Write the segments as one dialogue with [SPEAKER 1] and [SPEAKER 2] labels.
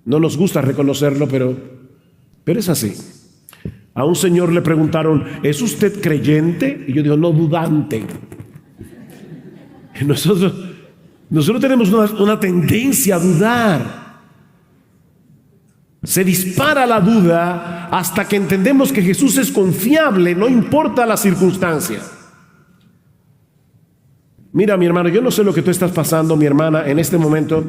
[SPEAKER 1] No nos gusta reconocerlo, pero es así. A un señor le preguntaron, ¿es usted creyente? Y yo digo, no, dudante. Nosotros tenemos una tendencia a dudar. Se dispara la duda hasta que entendemos que Jesús es confiable, no importa la circunstancia. Mira, mi hermano, yo no sé lo que tú estás pasando, mi hermana, en este momento,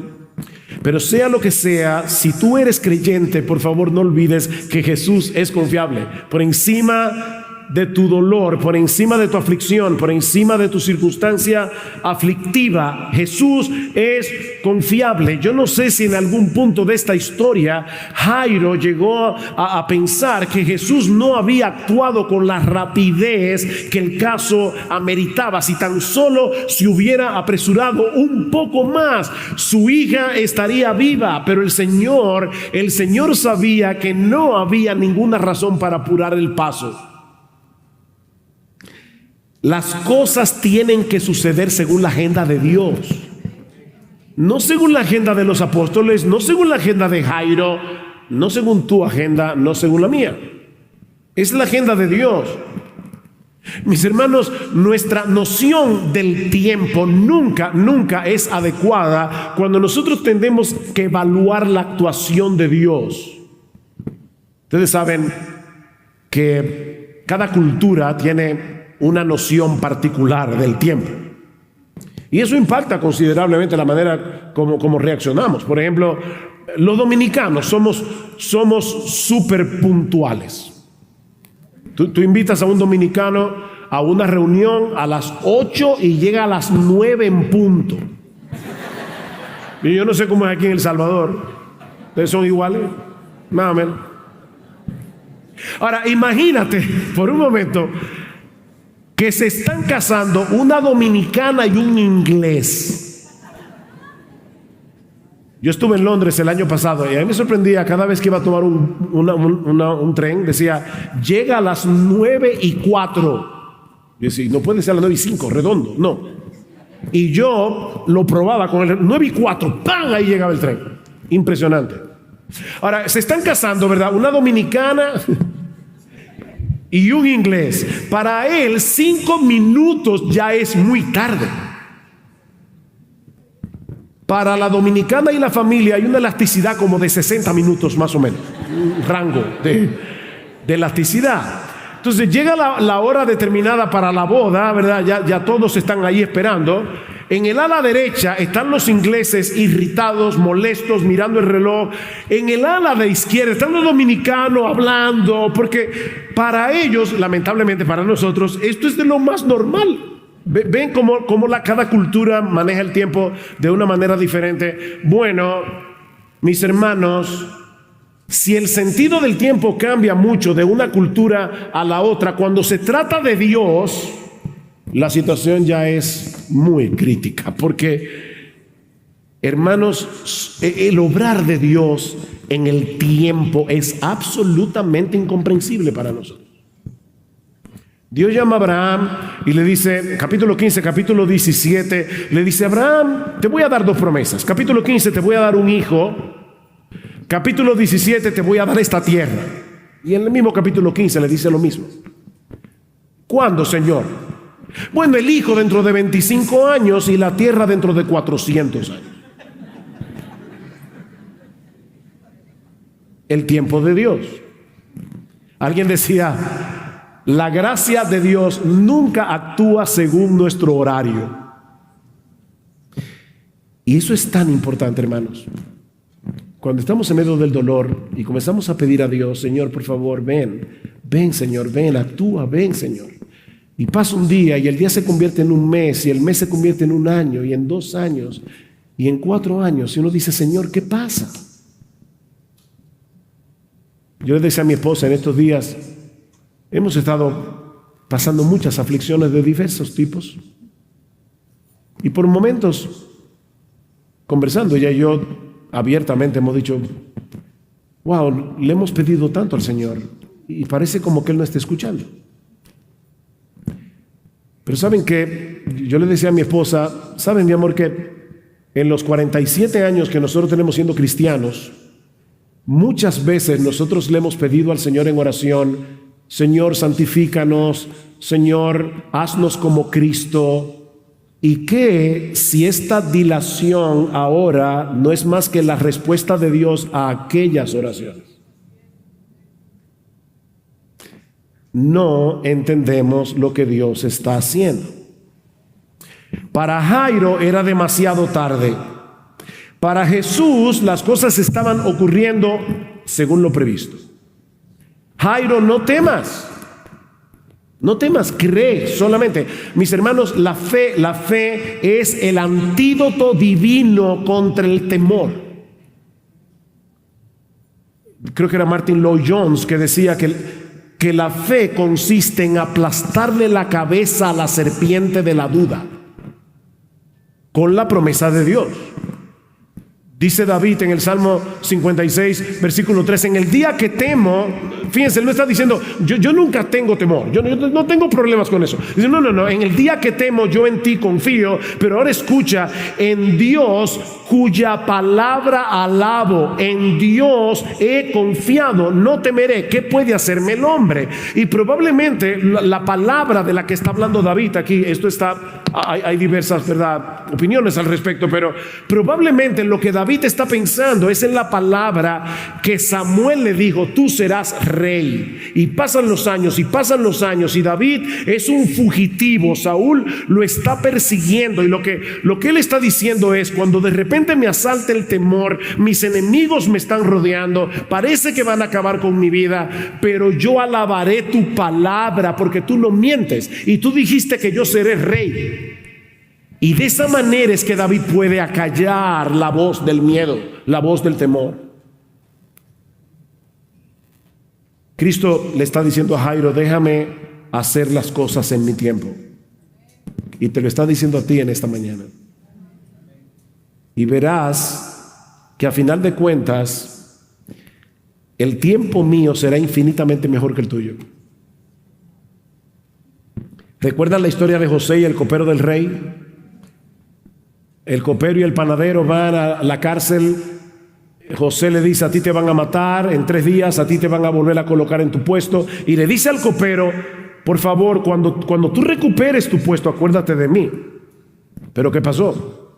[SPEAKER 1] pero sea lo que sea, si tú eres creyente, por favor no olvides que Jesús es confiable. Por encima de tu dolor, por encima de tu aflicción, por encima de tu circunstancia aflictiva, Jesús es confiable. Yo no sé si en algún punto de esta historia Jairo llegó a pensar que Jesús no había actuado con la rapidez que el caso ameritaba. Si tan solo se hubiera apresurado un poco más, su hija estaría viva. Pero el Señor sabía que no había ninguna razón para apurar el paso. Las cosas tienen que suceder según la agenda de Dios, no según la agenda de los apóstoles, no según la agenda de Jairo, no según tu agenda, no según la mía. Es la agenda de Dios. Mis hermanos, nuestra noción del tiempo nunca es adecuada cuando nosotros tendemos que evaluar la actuación de Dios. Ustedes saben que cada cultura tiene una noción particular del tiempo. Y eso impacta considerablemente la manera como reaccionamos. Por ejemplo, los dominicanos somos súper puntuales. Tú invitas a un dominicano a una reunión a las 8 y llega a las 9 en punto. Y yo no sé cómo es aquí en El Salvador. ¿Ustedes son iguales? Más o menos. Ahora, imagínate por un momento que se están casando una dominicana y un inglés. Yo estuve en Londres el año pasado y a mí me sorprendía cada vez que iba a tomar un tren, decía, llega a las 9:04. Yo decía, no puede ser a las 9:05, redondo, no. Y yo lo probaba con el 9:04, ¡pam! Ahí llegaba el tren. Impresionante. Ahora, se están casando, ¿verdad? Una dominicana y un inglés. Para él 5 minutos ya es muy tarde. Para la dominicana y la familia hay una elasticidad como de 60 minutos más o menos, un rango de elasticidad. Entonces llega la hora determinada para la boda, ¿verdad? Ya todos están ahí esperando. En el ala derecha están los ingleses irritados, molestos, mirando el reloj. En el ala de izquierda están los dominicanos hablando, porque para ellos, lamentablemente para nosotros, esto es de lo más normal. Ven cómo cada cultura maneja el tiempo de una manera diferente. Bueno, mis hermanos, si el sentido del tiempo cambia mucho de una cultura a la otra, cuando se trata de Dios, la situación ya es muy crítica, porque, hermanos, el obrar de Dios en el tiempo es absolutamente incomprensible para nosotros. Dios llama a Abraham y le dice, capítulo 15, capítulo 17, le dice, Abraham, te voy a dar 2 promesas. Capítulo 15, te voy a dar un hijo. Capítulo 17, te voy a dar esta tierra. Y en el mismo capítulo 15 le dice lo mismo. ¿Cuándo, Señor? Bueno, el hijo dentro de 25 años y la tierra dentro de 400 años. El tiempo de Dios. Alguien decía, la gracia de Dios nunca actúa según nuestro horario. Y eso es tan importante, hermanos. Cuando estamos en medio del dolor y comenzamos a pedir a Dios, Señor, por favor, ven, Señor, ven, actúa, ven, Señor. Y pasa un día y el día se convierte en un mes y el mes se convierte en un año y en 2 años y en 4 años. Y uno dice, Señor, ¿qué pasa? Yo le decía a mi esposa en estos días, hemos estado pasando muchas aflicciones de diversos tipos. Y por momentos, conversando ella y yo abiertamente hemos dicho, wow, le hemos pedido tanto al Señor y parece como que Él no está escuchando. Pero ¿saben qué? Yo le decía a mi esposa, ¿saben, mi amor, que en los 47 años que nosotros tenemos siendo cristianos, Muchas veces nosotros le hemos pedido al Señor en oración: Señor, santifícanos, Señor, haznos como Cristo. ¿Y qué si esta dilación ahora no es más que la respuesta de Dios a aquellas oraciones? No entendemos lo que Dios está haciendo. Para Jairo era demasiado tarde. Para Jesús las cosas estaban ocurriendo según lo previsto. Jairo, no temas. No temas, cree solamente. Mis hermanos, la fe es el antídoto divino contra el temor. Creo que era Martin Lloyd-Jones que decía que la fe consiste en aplastarle la cabeza a la serpiente de la duda con la promesa de Dios. Dice David en el Salmo 56, versículo 3, en el día que temo, fíjense, él no está diciendo, yo nunca tengo temor, yo no tengo problemas con eso. Dice, no, en el día que temo yo en ti confío, pero ahora escucha, en Dios cuya palabra alabo, en Dios he confiado, no temeré. ¿Qué puede hacerme el hombre? Y probablemente la palabra de la que está hablando David aquí, hay diversas, opiniones al respecto, pero probablemente lo que David está pensando es en la palabra que Samuel le dijo: tú serás rey. Y pasan los años y David es un fugitivo. Saúl lo está persiguiendo, y lo que él está diciendo es: cuando de repente me asalte el temor, mis enemigos me están rodeando, parece que van a acabar con mi vida, pero yo alabaré tu palabra, porque tú no mientes y tú dijiste que yo seré rey. Y de esa manera es que David puede acallar la voz del miedo, la voz del temor. Cristo le está diciendo a Jairo: déjame hacer las cosas en mi tiempo. Y te lo está diciendo a ti en esta mañana. Y verás que a final de cuentas el tiempo mío será infinitamente mejor que el tuyo. ¿Recuerdan la historia de José y el copero del rey? El copero y el panadero van a la cárcel. José le dice: a ti te van a matar en 3 días, a ti te van a volver a colocar en tu puesto. Y le dice al copero: por favor, cuando tú recuperes tu puesto, acuérdate de mí. Pero ¿qué pasó?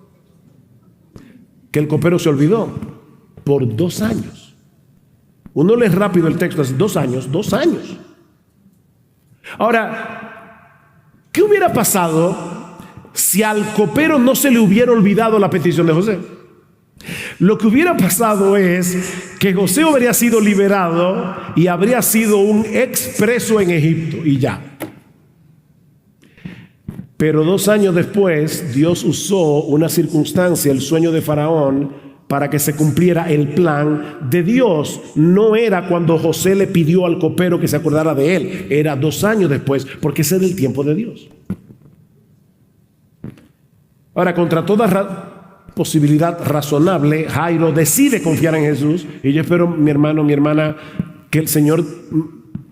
[SPEAKER 1] Que el copero se olvidó por 2 años. Uno lee rápido el texto, así: 2 años. Ahora, ¿qué hubiera pasado si al copero no se le hubiera olvidado la petición de José? Lo que hubiera pasado es que José habría sido liberado y habría sido un expreso en Egipto y ya. Pero 2 años después, Dios usó una circunstancia, el sueño de Faraón, para que se cumpliera el plan de Dios. No era cuando José le pidió al copero que se acordara de él, era 2 años después, porque ese era el tiempo de Dios. Ahora, contra toda posibilidad razonable, Jairo decide confiar en Jesús. Y yo espero, mi hermano, mi hermana, que el Señor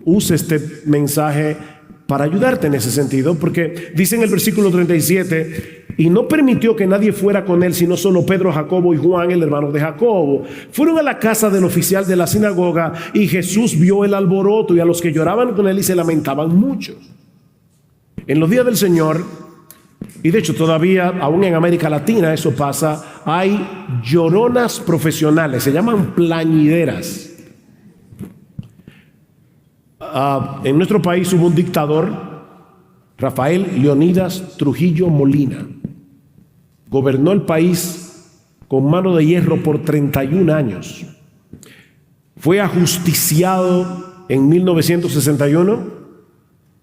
[SPEAKER 1] use este mensaje para ayudarte en ese sentido, porque dice en el versículo 37: y no permitió que nadie fuera con él, sino solo Pedro, Jacobo y Juan, el hermano de Jacobo. Fueron a la casa del oficial de la sinagoga, y Jesús vio el alboroto y a los que lloraban con él y se lamentaban mucho. En los días del Señor, y de hecho todavía aún en América Latina eso pasa, hay lloronas profesionales, se llaman plañideras. En nuestro país hubo un dictador, Rafael Leonidas Trujillo Molina. Gobernó el país con mano de hierro por 31 años. Fue ajusticiado en 1961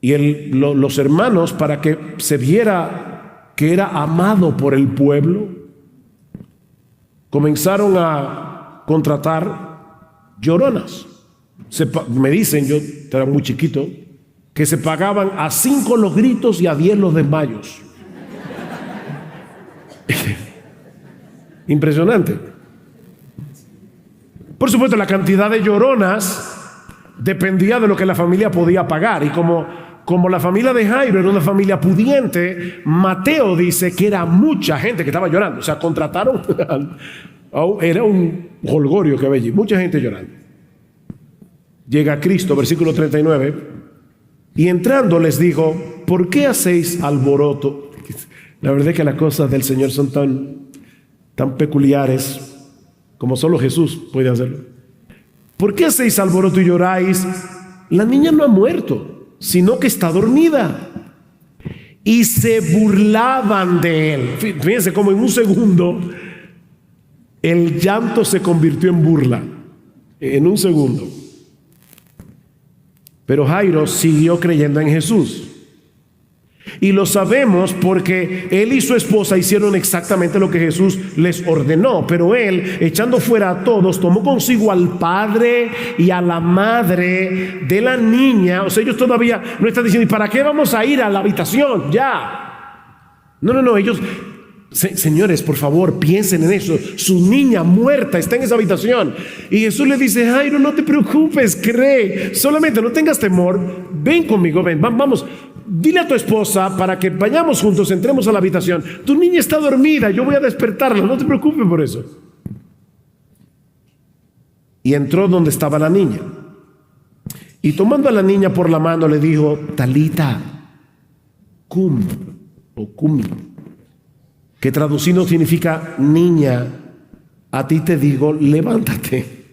[SPEAKER 1] y los hermanos, para que se viera que era amado por el pueblo, comenzaron a contratar lloronas. Me dicen, yo era muy chiquito, que se pagaban a 5 los gritos y a 10 los desmayos. Impresionante. Por supuesto, la cantidad de lloronas dependía de lo que la familia podía pagar. Y como la familia de Jairo era una familia pudiente, Mateo dice que era mucha gente que estaba llorando. O sea, contrataron Oh, era un jolgorio que había allí, mucha gente llorando. Llega Cristo, versículo 39, y entrando les dijo: ¿por qué hacéis alboroto? La verdad es que las cosas del Señor son tan peculiares como solo Jesús puede hacerlo. ¿Por qué hacéis alboroto y lloráis? La niña no ha muerto, sino que está dormida. Y se burlaban de él. Fíjense cómo en un segundo el llanto se convirtió en burla. En un segundo. Pero Jairo siguió creyendo en Jesús. Y lo sabemos porque él y su esposa hicieron exactamente lo que Jesús les ordenó. Pero él, echando fuera a todos, tomó consigo al padre y a la madre de la niña. O sea, ellos todavía no están diciendo: ¿y para qué vamos a ir a la habitación? Ya. No, ellos... Señores, por favor, piensen en eso. Su niña muerta está en esa habitación. Y Jesús le dice: Jairo, no te preocupes, cree. Solamente no tengas temor. Ven conmigo, ven, vamos. Dile a tu esposa para que vayamos juntos, entremos a la habitación. Tu niña está dormida, yo voy a despertarla, no te preocupes por eso. Y entró donde estaba la niña. Y tomando a la niña por la mano le dijo: Talita cum, o cumi, que traducido significa: niña, a ti te digo, levántate.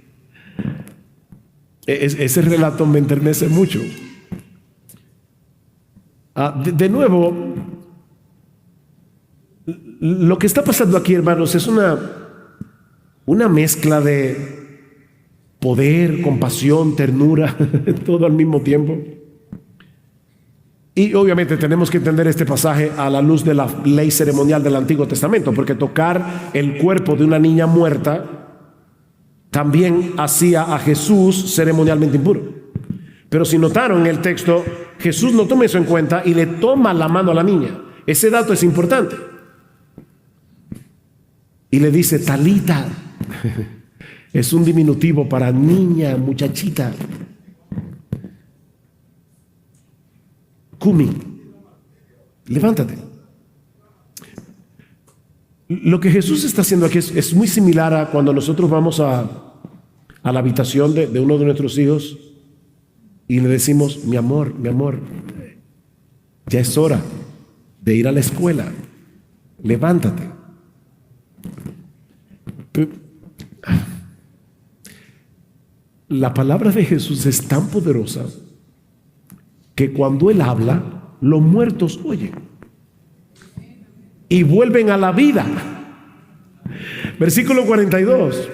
[SPEAKER 1] Ese relato me enternece mucho. De nuevo, lo que está pasando aquí, hermanos, es una mezcla de poder, compasión, ternura, todo al mismo tiempo. Y obviamente tenemos que entender este pasaje a la luz de la ley ceremonial del Antiguo Testamento, porque tocar el cuerpo de una niña muerta también hacía a Jesús ceremonialmente impuro. Pero si notaron en el texto, Jesús no toma eso en cuenta y le toma la mano a la niña. Ese dato es importante. Y le dice: Talita. Es un diminutivo para niña, muchachita. Cumi, levántate. Lo que Jesús está haciendo aquí es muy similar a cuando nosotros vamos a la habitación de uno de nuestros hijos y le decimos: mi amor, ya es hora de ir a la escuela, levántate. La palabra de Jesús es tan poderosa que cuando Él habla, los muertos oyen y vuelven a la vida. Versículo 42.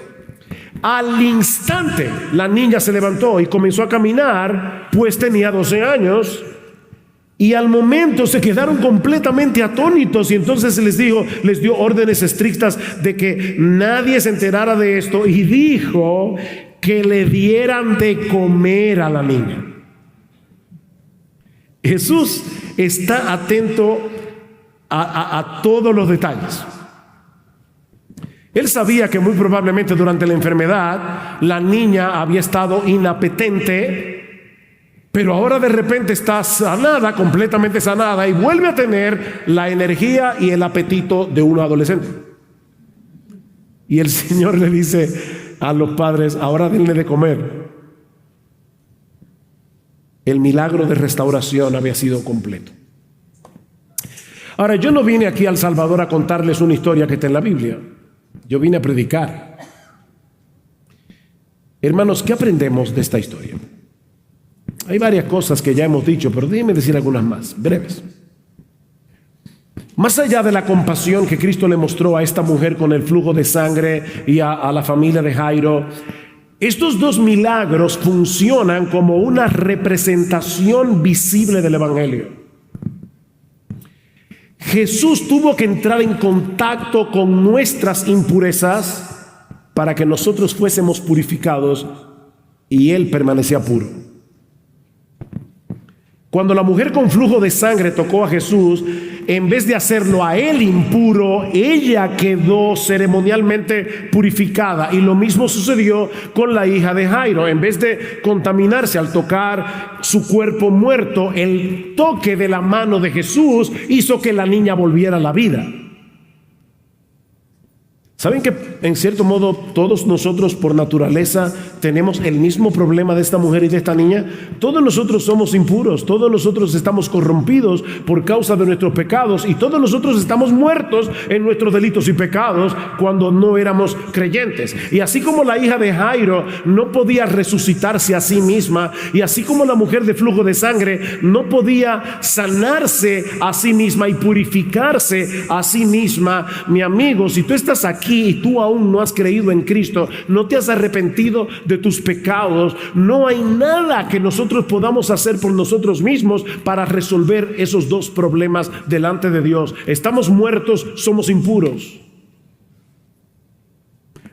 [SPEAKER 1] Al instante la niña se levantó y comenzó a caminar, pues tenía 12 años. Y al momento se quedaron completamente atónitos, y entonces les dio órdenes estrictas de que nadie se enterara de esto, y dijo que le dieran de comer a la niña. Jesús está atento a todos los detalles. Él sabía que muy probablemente durante la enfermedad la niña había estado inapetente, pero ahora de repente está sanada, completamente sanada, y vuelve a tener la energía y el apetito de un adolescente. Y el Señor le dice a los padres: ahora denle de comer. El milagro de restauración había sido completo. Ahora, yo no vine aquí a El Salvador a contarles una historia que está en la Biblia. Yo vine a predicar. Hermanos, ¿qué aprendemos de esta historia? Hay varias cosas que ya hemos dicho, pero déjenme decir algunas más, breves. Más allá de la compasión que Cristo le mostró a esta mujer con el flujo de sangre y a la familia de Jairo, estos dos milagros funcionan como una representación visible del Evangelio. Jesús tuvo que entrar en contacto con nuestras impurezas para que nosotros fuésemos purificados, y Él permanecía puro. Cuando la mujer con flujo de sangre tocó a Jesús, en vez de hacerlo a él impuro, ella quedó ceremonialmente purificada. Y lo mismo sucedió con la hija de Jairo. En vez de contaminarse al tocar su cuerpo muerto, el toque de la mano de Jesús hizo que la niña volviera a la vida. ¿Saben que en cierto modo todos nosotros por naturaleza tenemos el mismo problema de esta mujer y de esta niña? Todos nosotros somos impuros, todos nosotros estamos corrompidos por causa de nuestros pecados y todos nosotros estamos muertos en nuestros delitos y pecados cuando no éramos creyentes. Y así como la hija de Jairo no podía resucitarse a sí misma, y así como la mujer de flujo de sangre no podía sanarse a sí misma y purificarse a sí misma, mi amigo, si tú estás aquí y tú aún no has creído en Cristo, no te has arrepentido de tus pecados, no hay nada que nosotros podamos hacer por nosotros mismos para resolver esos dos problemas delante de Dios. Estamos muertos, somos impuros.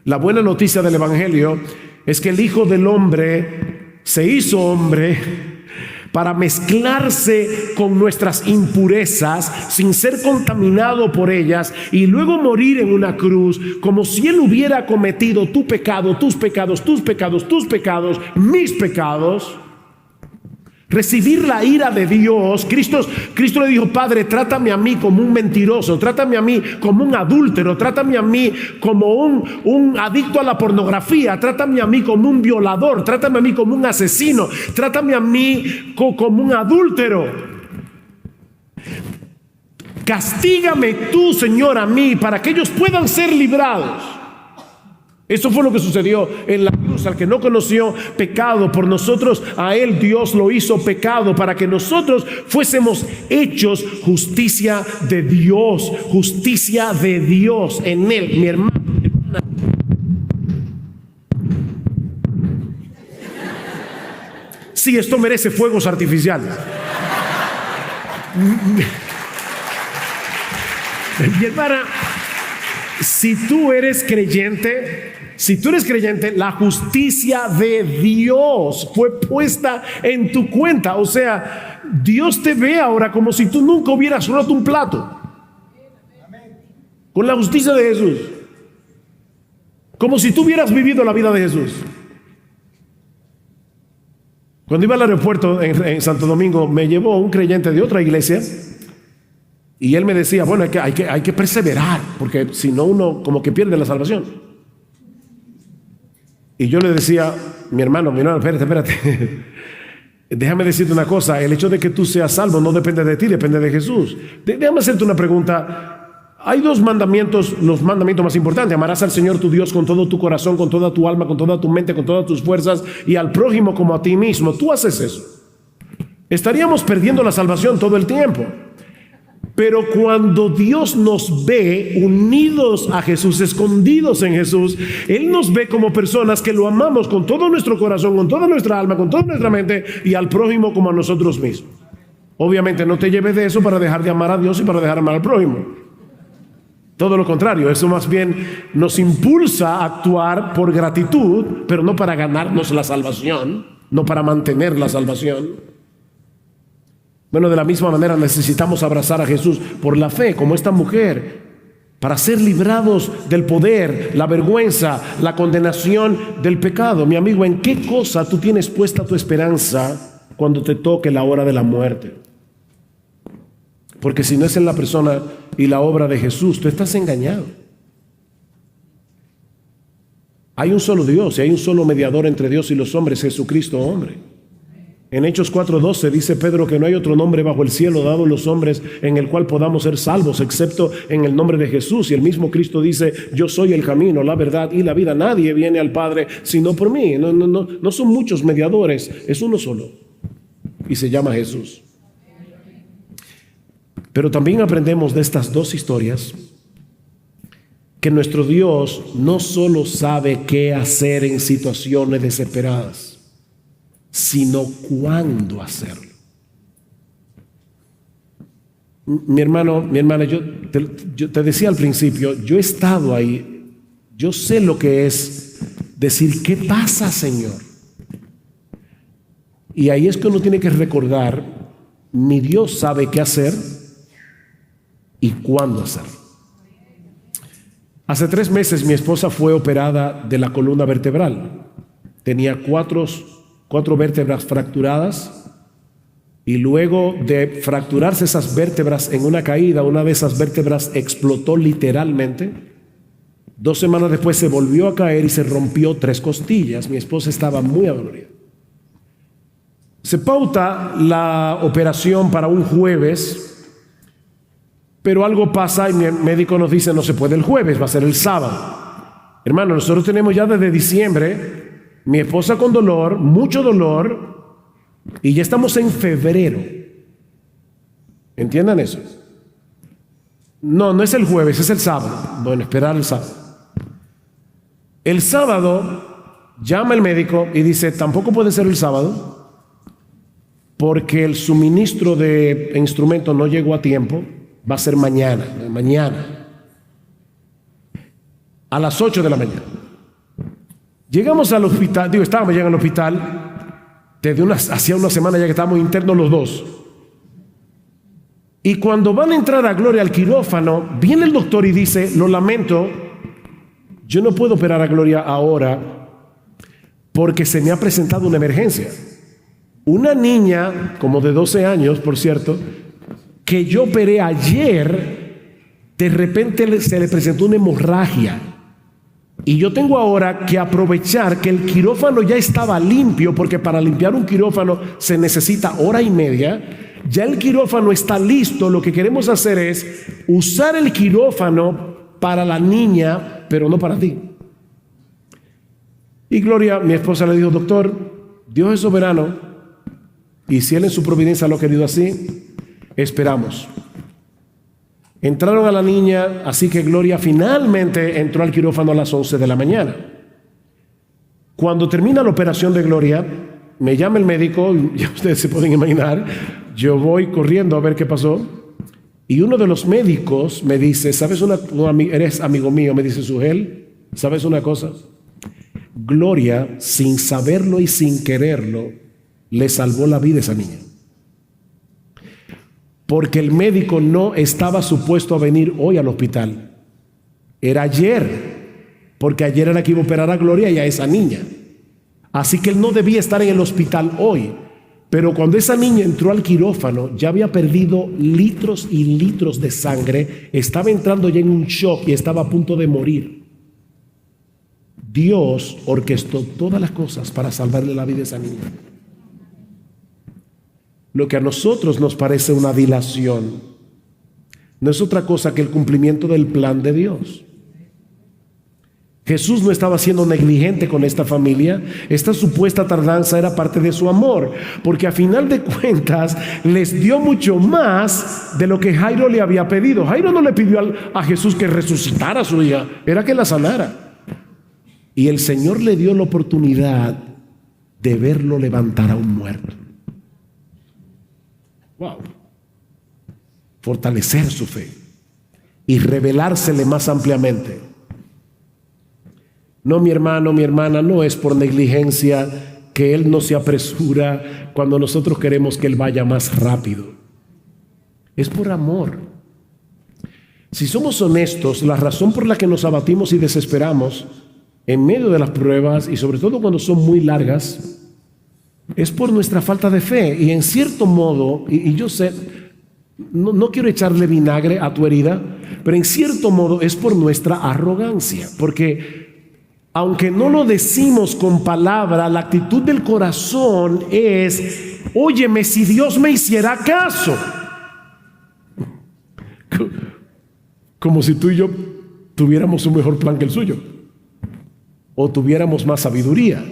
[SPEAKER 1] La buena noticia del Evangelio es que el Hijo del Hombre se hizo hombre para mezclarse con nuestras impurezas sin ser contaminado por ellas y luego morir en una cruz como si Él hubiera cometido tu pecado, tus pecados, tus pecados, tus pecados, mis pecados. Recibir la ira de Dios. Cristo le dijo: Padre, trátame a mí como un mentiroso, trátame a mí como un adúltero, trátame a mí como un adicto a la pornografía, trátame a mí como un violador, trátame a mí como un asesino, trátame a mí como un adúltero. Castígame tú, Señor, a mí para que ellos puedan ser librados. Eso fue lo que sucedió en la cruz. Al que no conoció pecado por nosotros, a él Dios lo hizo pecado para que nosotros fuésemos hechos justicia de Dios. Justicia de Dios en él, mi hermano. Sí, esto merece fuegos artificiales. Mi hermana, si tú eres creyente, la justicia de Dios fue puesta en tu cuenta. O sea, Dios te ve ahora como si tú nunca hubieras roto un plato. Con la justicia de Jesús. Como si tú hubieras vivido la vida de Jesús. Cuando iba al aeropuerto en Santo Domingo, me llevó un creyente de otra iglesia. Y él me decía: bueno, hay que perseverar, porque si no uno como que pierde la salvación. Y yo le decía: mi hermano, espérate. Déjame decirte una cosa, el hecho de que tú seas salvo no depende de ti, depende de Jesús. Déjame hacerte una pregunta. Hay dos mandamientos, los mandamientos más importantes: amarás al Señor tu Dios con todo tu corazón, con toda tu alma, con toda tu mente, con todas tus fuerzas, y al prójimo como a ti mismo. Tú haces eso, estaríamos perdiendo la salvación todo el tiempo. Pero cuando Dios nos ve unidos a Jesús, escondidos en Jesús, Él nos ve como personas que lo amamos con todo nuestro corazón, con toda nuestra alma, con toda nuestra mente, y al prójimo como a nosotros mismos. Obviamente no te lleves de eso para dejar de amar a Dios y para dejar de amar al prójimo. Todo lo contrario, eso más bien nos impulsa a actuar por gratitud, pero no para ganarnos la salvación, no para mantener la salvación. Bueno, de la misma manera necesitamos abrazar a Jesús por la fe, como esta mujer, para ser librados del poder, la vergüenza, la condenación del pecado. Mi amigo, ¿en qué cosa tú tienes puesta tu esperanza cuando te toque la hora de la muerte? Porque si no es en la persona y la obra de Jesús, tú estás engañado. Hay un solo Dios y hay un solo mediador entre Dios y los hombres, Jesucristo hombre. En Hechos 4:12 dice Pedro que no hay otro nombre bajo el cielo dado a los hombres en el cual podamos ser salvos, excepto en el nombre de Jesús. Y el mismo Cristo dice: yo soy el camino, la verdad y la vida. Nadie viene al Padre sino por mí. No son muchos mediadores, es uno solo. Y se llama Jesús. Pero también aprendemos de estas dos historias que nuestro Dios no solo sabe qué hacer en situaciones desesperadas, sino cuándo hacerlo. Mi hermana, yo te decía al principio, yo he estado ahí, yo sé lo que es decir: ¿qué pasa, Señor? Y ahí es que uno tiene que recordar: mi Dios sabe qué hacer y cuándo hacerlo. Hace 3 meses mi esposa fue operada de la columna vertebral. Tenía cuatro vértebras fracturadas, y luego de fracturarse esas vértebras en una caída, una de esas vértebras explotó literalmente 2 semanas después se volvió a caer y se rompió 3 costillas. Mi esposa estaba muy adolorida. Se pauta la operación para un jueves, pero algo pasa y mi médico nos dice no se puede el jueves, va a ser el sábado. Hermano, nosotros tenemos ya desde diciembre, mi esposa con dolor, mucho dolor, y ya estamos en febrero. ¿Entiendan eso? No es el jueves, es el sábado. Bueno, esperar el sábado. El sábado llama el médico y dice, tampoco puede ser el sábado, porque el suministro de instrumentos no llegó a tiempo, va a ser mañana, a las 8 de la mañana. Llegamos al hospital, estábamos ya en el hospital, hacía una semana ya que estábamos internos los dos. Y cuando van a entrar a Gloria al quirófano, viene el doctor y dice, lo lamento, yo no puedo operar a Gloria ahora porque se me ha presentado una emergencia. Una niña, como de 12 años, por cierto, que yo operé ayer, de repente se le presentó una hemorragia. Y yo tengo ahora que aprovechar que el quirófano ya estaba limpio, porque para limpiar un quirófano se necesita 1.5 horas. Ya el quirófano está listo. Lo que queremos hacer es usar el quirófano para la niña, pero no para ti. Y Gloria, mi esposa, le dijo, doctor, Dios es soberano, y si Él en su providencia lo ha querido así, esperamos. Entraron a la niña, así que Gloria finalmente entró al quirófano a las 11 de la mañana. Cuando termina la operación de Gloria, me llama el médico, ya ustedes se pueden imaginar, yo voy corriendo a ver qué pasó, y uno de los médicos me dice, ¿sabes eres amigo mío? Me dice, Sugel, ¿sabes una cosa? Gloria, sin saberlo y sin quererlo, le salvó la vida a esa niña. Porque el médico no estaba supuesto a venir hoy al hospital. Era ayer, porque ayer era que iba a operar a Gloria y a esa niña. Así que él no debía estar en el hospital hoy. Pero cuando esa niña entró al quirófano, ya había perdido litros y litros de sangre, estaba entrando ya en un shock y estaba a punto de morir. Dios orquestó todas las cosas para salvarle la vida a esa niña. Lo que a nosotros nos parece una dilación no es otra cosa que el cumplimiento del plan de Dios. Jesús no estaba siendo negligente con esta familia. Esta supuesta tardanza era parte de su amor, porque a final de cuentas les dio mucho más de lo que Jairo le había pedido. Jairo no le pidió a Jesús que resucitara a su hija, era que la sanara. Y el Señor le dio la oportunidad de verlo levantar a un muerto. Wow. Fortalecer su fe y revelársele más ampliamente. No, mi hermano, mi hermana, no es por negligencia que Él no se apresura cuando nosotros queremos que Él vaya más rápido. Es por amor. Si somos honestos, la razón por la que nos abatimos y desesperamos en medio de las pruebas, y sobre todo cuando son muy largas, es por nuestra falta de fe. Y en cierto modo, y yo sé, no quiero echarle vinagre a tu herida, pero en cierto modo es por nuestra arrogancia. Porque aunque no lo decimos con palabra, la actitud del corazón es, óyeme, si Dios me hiciera caso. Como si tú y yo tuviéramos un mejor plan que el suyo, o tuviéramos más sabiduría.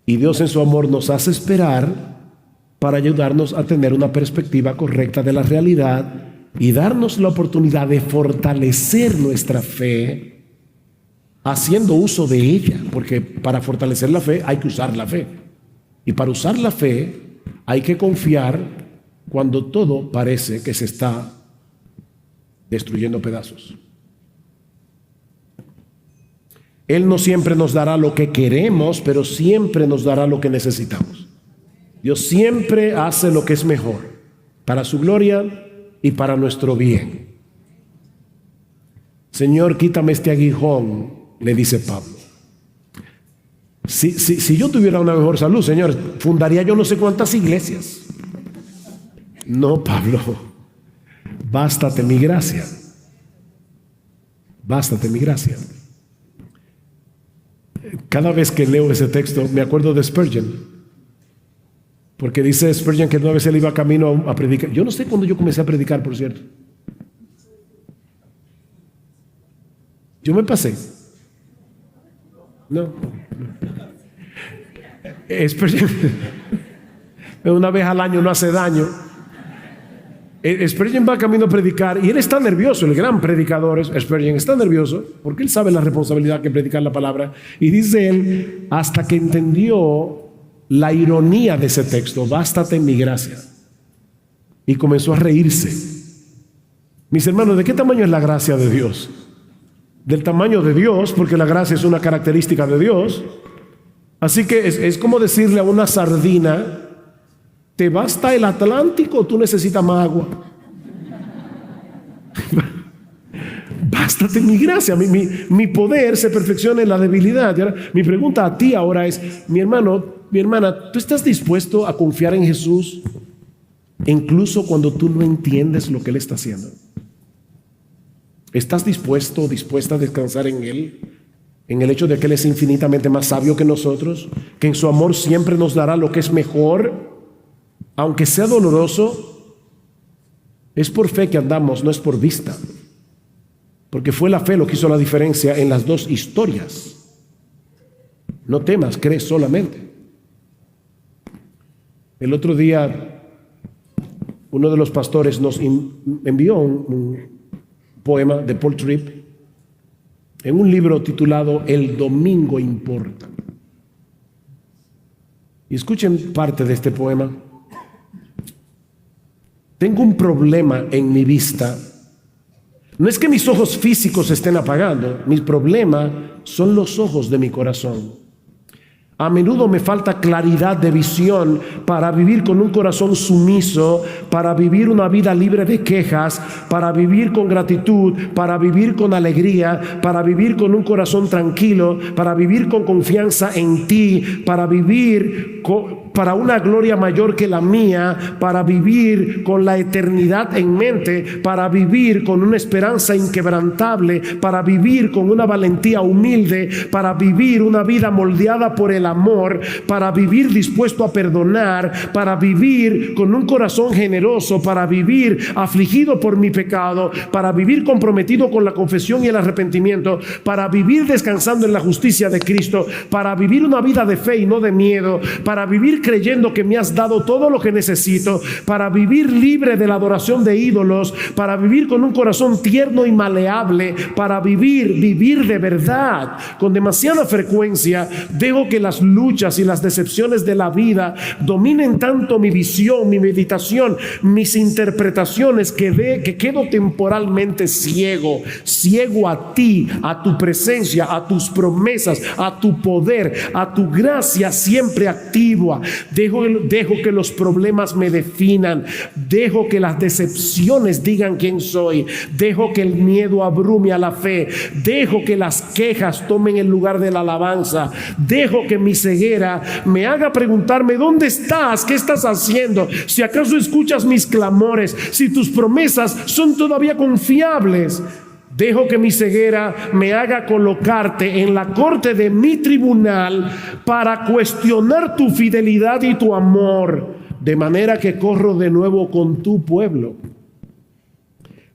[SPEAKER 1] Y Dios en su amor nos hace esperar para ayudarnos a tener una perspectiva correcta de la realidad y darnos la oportunidad de fortalecer nuestra fe haciendo uso de ella, porque para fortalecer la fe hay que usar la fe. Y para usar la fe hay que confiar cuando todo parece que se está destruyendo pedazos. Él no siempre nos dará lo que queremos, pero siempre nos dará lo que necesitamos. Dios siempre hace lo que es mejor para su gloria y para nuestro bien. Señor, quítame este aguijón, le dice Pablo. Si yo tuviera una mejor salud, Señor, fundaría yo no sé cuántas iglesias. No, Pablo, bástate mi gracia. bástate mi gracia. Cada vez que leo ese texto me acuerdo de Spurgeon, porque dice Spurgeon que una vez él iba camino a predicar. Yo no sé cuándo yo comencé a predicar, por cierto. Yo me pasé. No. Spurgeon, una vez al año no hace daño. Spurgeon va camino a predicar y él está nervioso, el gran predicador Spurgeon está nervioso porque él sabe la responsabilidad que predicar la palabra, y dice él, hasta que entendió la ironía de ese texto, bástate mi gracia, y comenzó a reírse. Mis hermanos, ¿de qué tamaño es la gracia de Dios? Del tamaño de Dios, porque la gracia es una característica de Dios. Así que es como decirle a una sardina, ¿te basta el Atlántico o tú necesitas más agua? Bástate mi gracia, mi poder se perfecciona en la debilidad. Y ahora, mi pregunta a ti ahora es, mi hermano, mi hermana, ¿tú estás dispuesto a confiar en Jesús incluso cuando tú no entiendes lo que Él está haciendo? ¿Estás dispuesto o dispuesta a descansar en Él? En el hecho de que Él es infinitamente más sabio que nosotros, que en su amor siempre nos dará lo que es mejor. Aunque sea doloroso, es por fe que andamos, no es por vista. Porque fue la fe lo que hizo la diferencia en las dos historias. No temas, cree solamente. El otro día, uno de los pastores nos envió un poema de Paul Tripp en un libro titulado El Domingo Importa. Y escuchen parte de este poema. Tengo un problema en mi vista. No es que mis ojos físicos se estén apagando, mi problema son los ojos de mi corazón. A menudo me falta claridad de visión para vivir con un corazón sumiso, para vivir una vida libre de quejas, para vivir con gratitud, para vivir con alegría, para vivir con un corazón tranquilo, para vivir con confianza en ti, para vivir para una gloria mayor que la mía, para vivir con la eternidad en mente, para vivir con una esperanza inquebrantable, para vivir con una valentía humilde, para vivir una vida moldeada por el amor, para vivir dispuesto a perdonar, para vivir con un corazón generoso, para vivir afligido por mi pecado, para vivir comprometido con la confesión y el arrepentimiento, para vivir descansando en la justicia de Cristo, para vivir una vida de fe y no de miedo, para vivir creyendo que me has dado todo lo que necesito, para vivir libre de la adoración de ídolos, para vivir con un corazón tierno y maleable, para vivir de verdad. Con demasiada frecuencia dejo que las luchas y las decepciones de la vida dominen tanto mi visión, mi meditación, mis interpretaciones, que quedo temporalmente ciego a ti, a tu presencia, a tus promesas, a tu poder, a tu gracia siempre activa. Dejo que los problemas me definan, dejo que las decepciones digan quién soy, dejo que el miedo abrume a la fe, dejo que las quejas tomen el lugar de la alabanza, dejo que mi ceguera me haga preguntarme: ¿dónde estás? ¿Qué estás haciendo? Si acaso escuchas mis clamores, si tus promesas son todavía confiables. Dejo que mi ceguera me haga colocarte en la corte de mi tribunal para cuestionar tu fidelidad y tu amor, de manera que corro de nuevo con tu pueblo.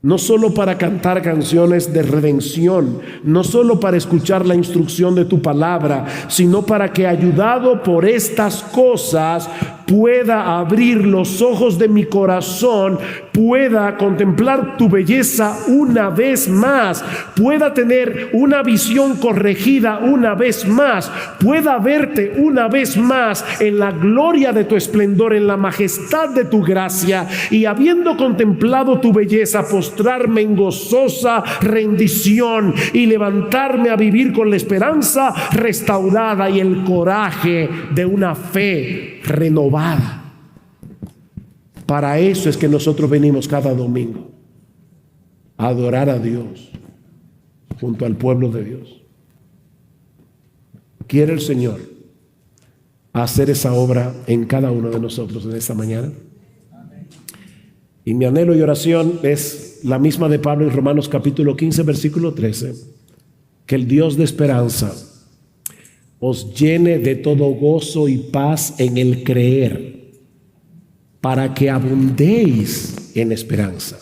[SPEAKER 1] No solo para cantar canciones de redención, no solo para escuchar la instrucción de tu palabra, sino para que, ayudado por estas cosas, pueda abrir los ojos de mi corazón, pueda contemplar tu belleza una vez más, pueda tener una visión corregida una vez más, pueda verte una vez más en la gloria de tu esplendor, en la majestad de tu gracia, y habiendo contemplado tu belleza, postrarme en gozosa rendición y levantarme a vivir con la esperanza restaurada y el coraje de una fe renovada. Para eso es que nosotros venimos cada domingo a adorar a Dios junto al pueblo de Dios. Quiere el Señor hacer esa obra en cada uno de nosotros en esta mañana. Y mi anhelo y oración es la misma de Pablo en Romanos capítulo 15, versículo 13, que el Dios de esperanza os llene de todo gozo y paz en el creer, para que abundéis en esperanza.